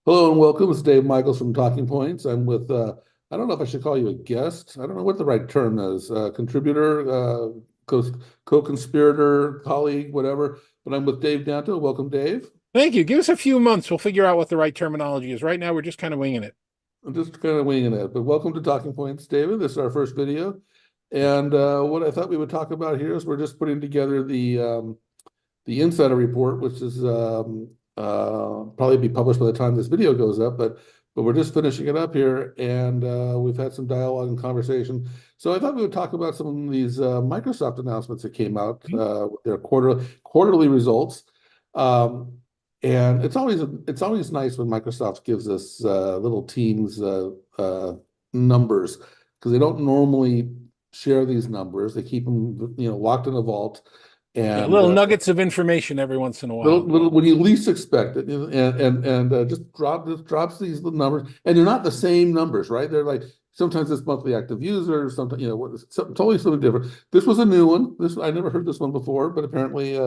Hello and welcome. It's Dave Michels from TalkingPointz. I'm with, I don't know if I should call you a guest. I don't know what the right term is, contributor, co-conspirator, colleague, whatever. But I'm with Dave Danto. Welcome, Dave. Thank you. Give us a few months. We'll figure out what the right terminology is. Right now, we're just kind of winging it. I'm just kind of winging it. But welcome to TalkingPointz, David. This is our first video. And what I thought we would talk about here is we're just putting together the insider report, which is probably be published by the time this video goes up, but we're just finishing it up here, and we've had some dialogue and conversation. So I thought we would talk about some of these Microsoft announcements that came out, with their quarterly results. And it's always nice when Microsoft gives us little teams numbers, because they don't normally share these numbers. They keep them, locked in a vault. Yeah, And little nuggets of information every once in a little, while. little when you least expect it, and just drops these little numbers, and they're not the same numbers, right? They're like sometimes it's monthly active users, sometimes totally something different. This was a new one. This I never heard this one before, but apparently,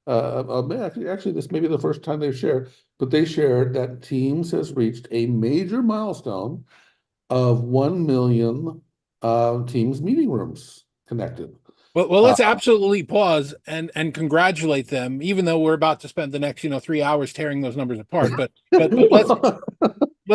actually, this may be the first time they've shared. But they shared that Teams has reached a major milestone of 1 million Teams meeting rooms connected. Well, Uh, let's absolutely pause and congratulate them, even though we're about to spend the next 3 hours tearing those numbers apart. But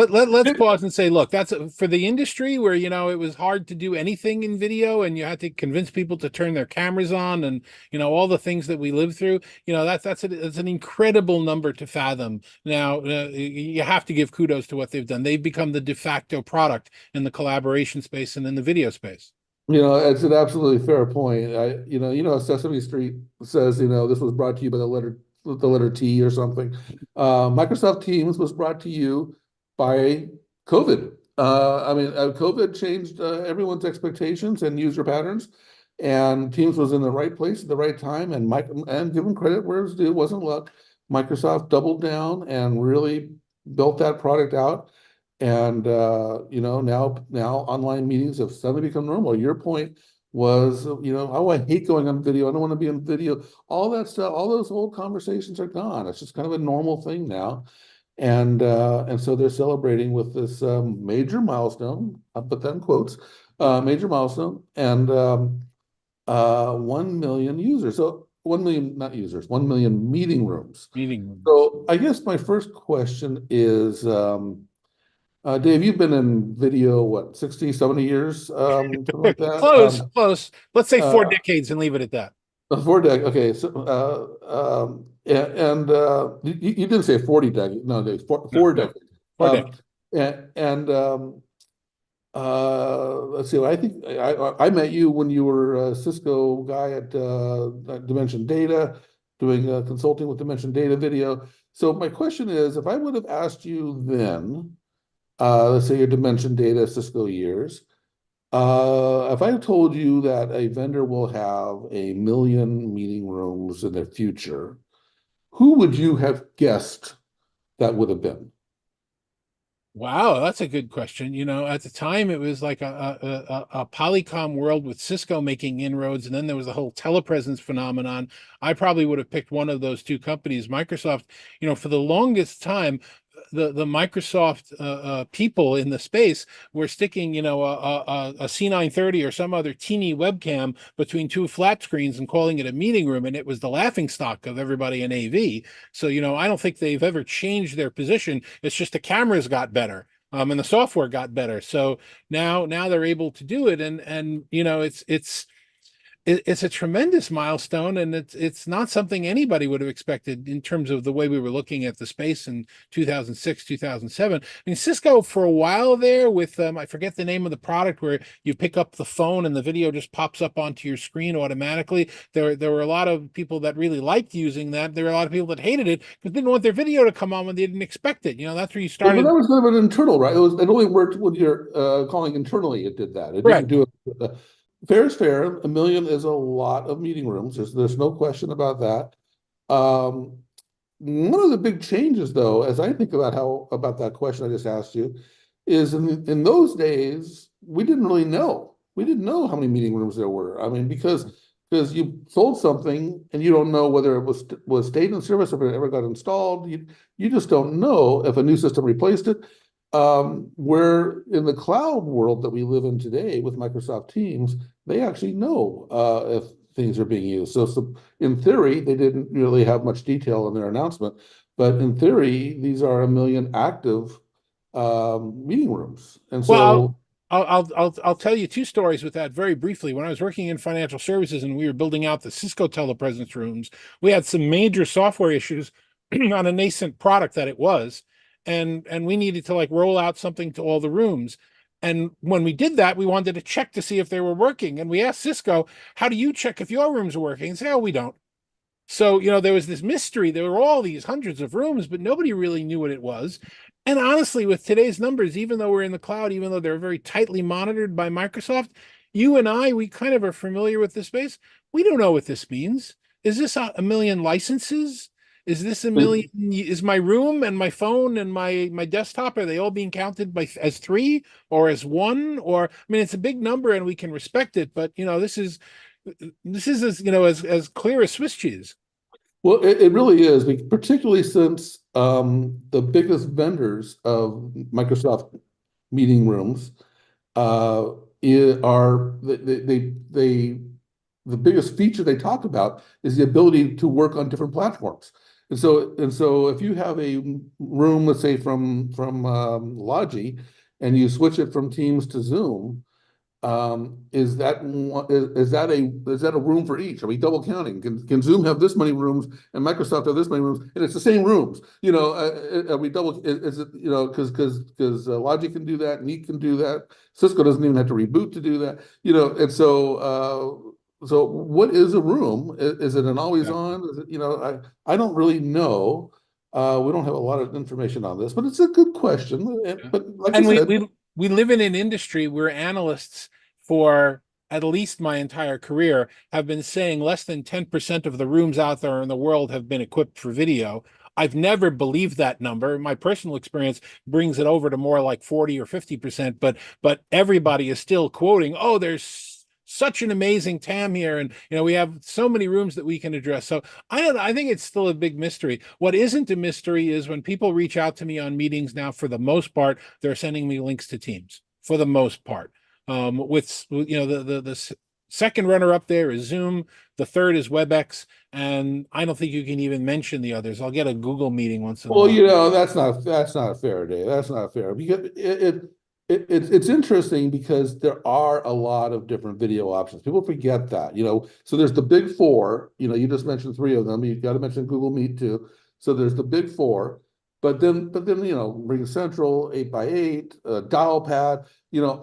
let's pause and say, look, that's for the industry where it was hard to do anything in video, and you had to convince people to turn their cameras on, and all the things that we lived through. That's an incredible number to fathom. Now, you have to give kudos to what they've done. They've become the de facto product in the collaboration space and in the video space. It's an absolutely fair point. Sesame Street says, this was brought to you by the letter T or something. Microsoft Teams was brought to you by COVID. COVID changed everyone's expectations and user patterns, and Teams was in the right place at the right time. And give them credit where it's due, it wasn't luck. Microsoft doubled down and really built that product out. And now online meetings have suddenly become normal. Your point was, oh, I hate going on video. I don't want to be on video. All that stuff, all those old conversations are gone. It's just kind of a normal thing now. And so they're celebrating with this major milestone. I'll put that in quotes, major milestone, and 1 million users. So 1 million, not users, 1 million meeting rooms. Meeting rooms. So I guess my first question is, Dave, you've been in video, what, 60, 70 years, something like that? Close. Let's say four Uh, decades and leave it at that. Four decades. Okay, so you didn't say 40 decades. No, Dave, No, four no, decades. 4 decades. And let's see. I think I met you when you were a Cisco guy at Dimension Data, doing consulting with Dimension Data Video. So my question is, if I would have asked you then, let's say your Dimension Data Cisco years, if I told you that a vendor will have 1 million meeting rooms in the future, who would you have guessed that would have been? Wow, that's a good question. At the time, it was like a Polycom world with Cisco making inroads, and then there was the whole telepresence phenomenon. I probably would have picked one of those two companies. Microsoft, for the longest time, the Microsoft people in the space were sticking, a C930 or some other teeny webcam between two flat screens and calling it a meeting room, and it was the laughing stock of everybody in AV. So, I don't think they've ever changed their position. It's just the cameras got better. And the software got better. So now they're able to do it, and it's a tremendous milestone, and it's not something anybody would have expected in terms of the way we were looking at the space in 2006, 2007. I mean, Cisco for a while there with I forget the name of the product, where you pick up the phone and the video just pops up onto your screen automatically. There were a lot of people that really liked using that. There were a lot of people that hated it because they didn't want their video to come on when they didn't expect it. That's where you But started. that was kind of an internal, right? It only worked when you're calling internally. It did that. It didn't Correct. do it. Fair is fair. 1 million is a lot of meeting rooms. There's no question about that. Um, One of the big changes, though, as I think about that question I just asked you, is in those days we didn't really know. We didn't know how many meeting rooms there were. I mean, because because you sold something and you don't know whether it was stayed in service, if it ever got installed. You just don't know if a new system replaced it. Where in the cloud world that we live in today with Microsoft Teams, they actually know if things are being used. So in theory, they didn't really have much detail in their announcement, but in theory, these are 1 million active meeting rooms. And Well, so I'll tell you two stories with that very briefly. When I was working in financial services and we were building out the Cisco telepresence rooms, we had some major software issues on a nascent product that it was, and we needed to like roll out something to all the rooms. And when we did that, we wanted to check to see if they were working. And we asked Cisco, "How do you check if your rooms are working?" And say, "Oh, we don't." So, there was this mystery. There were all these hundreds of rooms, but nobody really knew what it was. And honestly, with today's numbers, even though we're in the cloud, even though they're very tightly monitored by Microsoft, you and I, we kind of are familiar with this space. We don't know what this means. Is this a million licenses? Is this a million? Is my room and my phone and my desktop, are they all being counted as three or as one? Or, I mean, it's a big number and we can respect it, but this is as clear as Swiss cheese. well, it really is, particularly since the biggest vendors of Microsoft meeting rooms are the biggest feature they talk about is the ability to work on different platforms. And so if you have a room, let's say from Logi, and you switch it from Teams to Zoom, is that a room for each? Are we double counting? Can Zoom have this many rooms and Microsoft have this many rooms, and it's the same rooms? Are we double? Is it because Logic can do that, Neat can do that. Cisco doesn't even have to reboot to do that. And so what is a room? Is it an always Yeah. on? Is it, I don't really know. We don't have a lot of information on this, but it's a good question. Yeah. But like I And we said, we we live in an industry where analysts for at least my entire career have been saying less than 10% of the rooms out there in the world have been equipped for video. I've never believed that number. My personal experience brings it over to more like 40 or 50%, but everybody is still quoting, "Oh, there's such an amazing TAM here, and we have so many rooms that we can address." So I think it's still a big mystery. What isn't a mystery is when people reach out to me on meetings now, for the most part, they're sending me links to Teams for the most part. With the second runner up there is Zoom, the third is WebEx, and I don't think you can even mention the others. I'll get a Google meeting once in a well, while. that's not fair, Dave. That's not fair because it's interesting because there are a lot of different video options. People forget that, So there's the big four. You just mentioned three of them. You got to mention Google Meet too. So there's the big four, but then Ring Central, 8x8, Dialpad.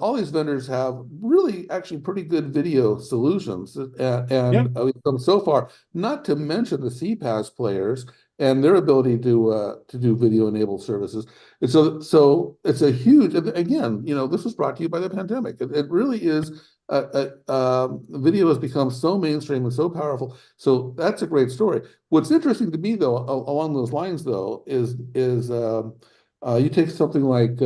All these vendors have really actually pretty good video solutions, Yeah, and we've come so far. Not to mention the CPaaS players and their ability to do video enabled services. And so it's a huge, again, this was brought to you by the pandemic. It really is, video has become so mainstream and so powerful. So that's a great story. What's interesting to me, though, along those lines, though, is you take something like,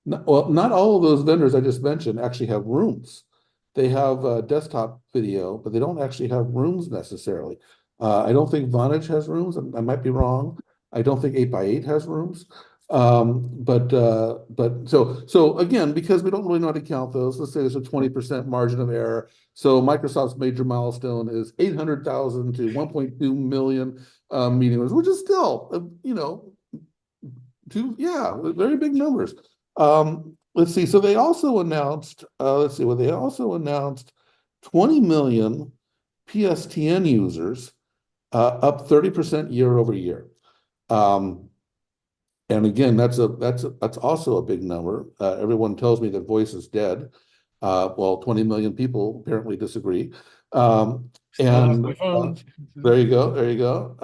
not all of those vendors I just mentioned actually have rooms. They have desktop video, but they don't actually have rooms necessarily. I don't think Vonage has rooms. I might be wrong. I don't think 8x8 has rooms. But so again, because we don't really know how to count those, let's say there's a 20% margin of error. So Microsoft's major milestone is 800,000 to 1.2 million meeting rooms, which is still, very big numbers. Let's see. So they also announced, they also announced 20 million PSTN users, up 30% year over year. And again, that's also a big number. Everyone tells me that voice is dead. Well, 20 million people apparently disagree. still have And my phone. there you go, there you go.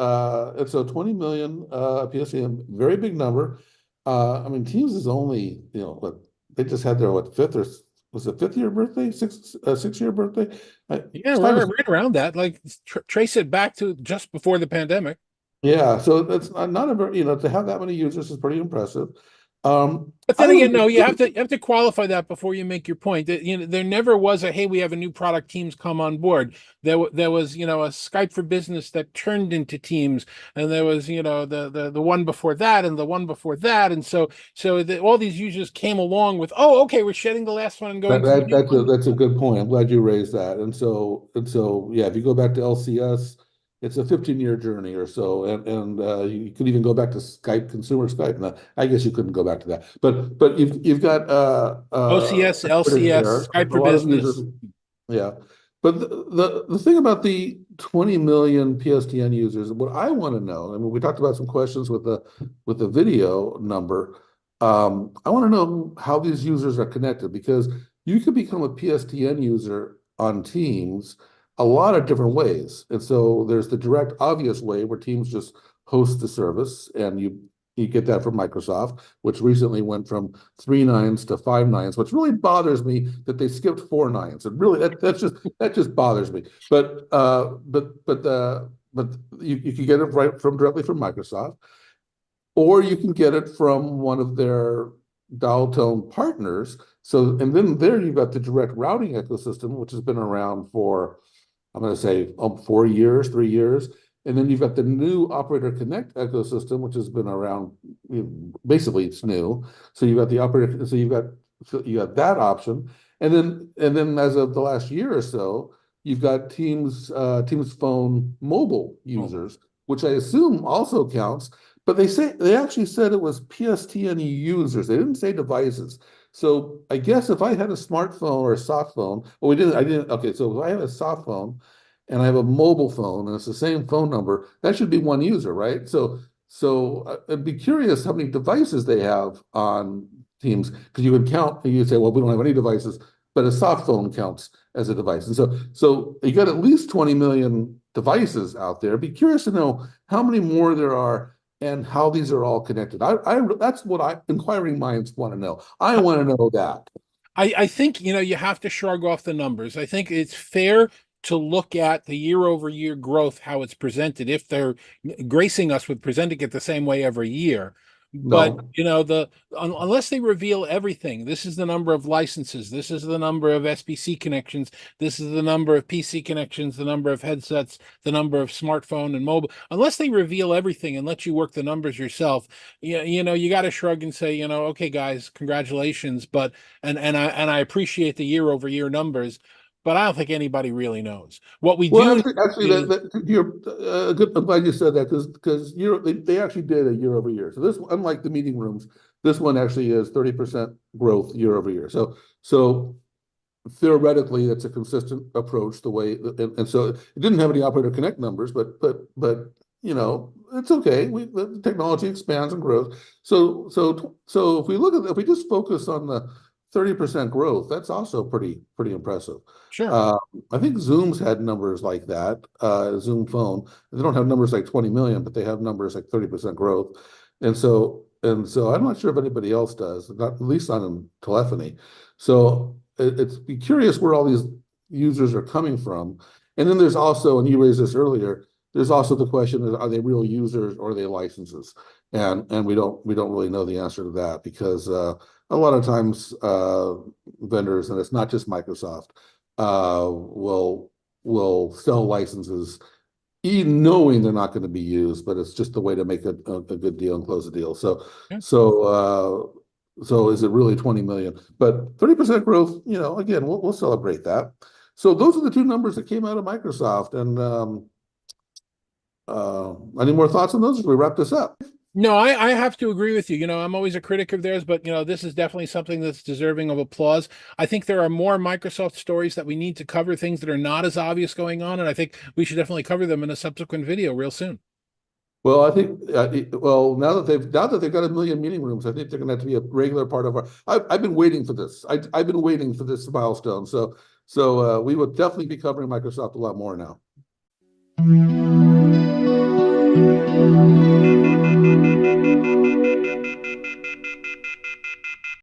And so 20 million PSTN, very big number. I mean, Teams is only, what they just had their fifth, or was it fifth year birthday, 6 year birthday? Yeah, It's time to right around that. Like trace it back to just before the pandemic. Yeah, so that's not a very, to have that many users is pretty impressive. But I then would again, no, you have to qualify that before you make your point. That, there never was a, hey, we have a new product, Teams come on board. There was, a Skype for Business that turned into Teams, and there was, the one before that, and the one before that, and all these users came along with, oh, okay, we're shedding the last one and going to the new one. that's a good point. I'm glad you raised that. And so yeah, if you go back to LCS, it's a 15-year journey or so, and you could even go back to Skype, consumer Skype. No, I guess you couldn't go back to that, but you've got OCS, LCS, there, Skype a for lot of users, Business. yeah. But the thing about the 20 million PSTN users, what I want to know, I mean, we talked about some questions with the video number. I want to know how these users are connected, because you can become a PSTN user on Teams a lot of different ways. And so there's the direct, obvious way where Teams just hosts the service, and you get that from Microsoft, which recently went from 3 nines to 5 nines, which really bothers me that they skipped 4 nines. It really that just bothers me. But you can get it directly from Microsoft, or you can get it from one of their dial tone partners. So, and then there you've got the direct routing ecosystem, which has been around for, I'm going to say, 4 years, 3 years. And then you've got the new Operator Connect ecosystem, which has been around, basically it's new. So you've got the operator, so you got that option. And then as of the last year or so, you've got Teams Phone mobile Oh, users, which I assume also counts. But they actually said it was PSTN users. They didn't say devices. So I guess if I had a smartphone or a soft phone, well, we didn't. I didn't. Okay, so if I have a soft phone and I have a mobile phone and it's the same phone number, that should be one user, right? So I'd be curious how many devices they have on Teams, because you would count. You say, well, we don't have any devices, but a soft phone counts as a device. And so you got at least 20 million devices out there. Be curious to know how many more there are and how these are all connected. That's what inquiring minds want to know. I want to know that. I think, you have to shrug off the numbers. I think it's fair to look at the year-over-year growth, how it's presented, if they're gracing us with presenting it the same way every year. But, No. unless they reveal everything, this is the number of licenses, this is the number of SBC connections, this is the number of PC connections, the number of headsets, the number of smartphone and mobile, unless they reveal everything and let you work the numbers yourself, you got to shrug and say, okay, guys, congratulations. But, and I appreciate the year-over-year numbers, but I don't think anybody really knows. What we Well, do actually, is, you're good. I'm glad you said that, because they actually did a year over year. So this, unlike the meeting rooms, this one actually is 30% growth year over year. So theoretically, that's a consistent approach. The way, and so it didn't have any Operator Connect numbers, but it's okay. The technology expands and grows. So if we just focus on the 30% growth, that's also pretty impressive. sure. Uh, I think Zoom's had numbers like that. Zoom Phone. They don't have numbers like 20 million, but they have numbers like 30% growth. And so I'm not sure if anybody else does, not at least not in telephony. So it's be curious where all these users are coming from. And then there's also, and you raised this earlier, there's also the question is, are they real users or are they licenses? And we don't really know the answer to that, because a lot of times vendors, and it's not just Microsoft, will sell licenses even knowing they're not going to be used, but it's just a way to make a good deal and close a deal. So Yeah. so is it really 20 million? But 30% growth, again, we'll celebrate that. So those are the two numbers that came out of Microsoft. And any more thoughts on those as we wrap this up? No, I have to agree with you. I'm always a critic of theirs, but this is definitely something that's deserving of applause. I think there are more Microsoft stories that we need to cover, things that are not as obvious going on, and I think we should definitely cover them in a subsequent video real soon. Well, I think well, now that they've got a million meeting rooms, I think they're going to have to be a regular part of our. I've been waiting for this. I've been waiting for this milestone. So we will definitely be covering Microsoft a lot more now.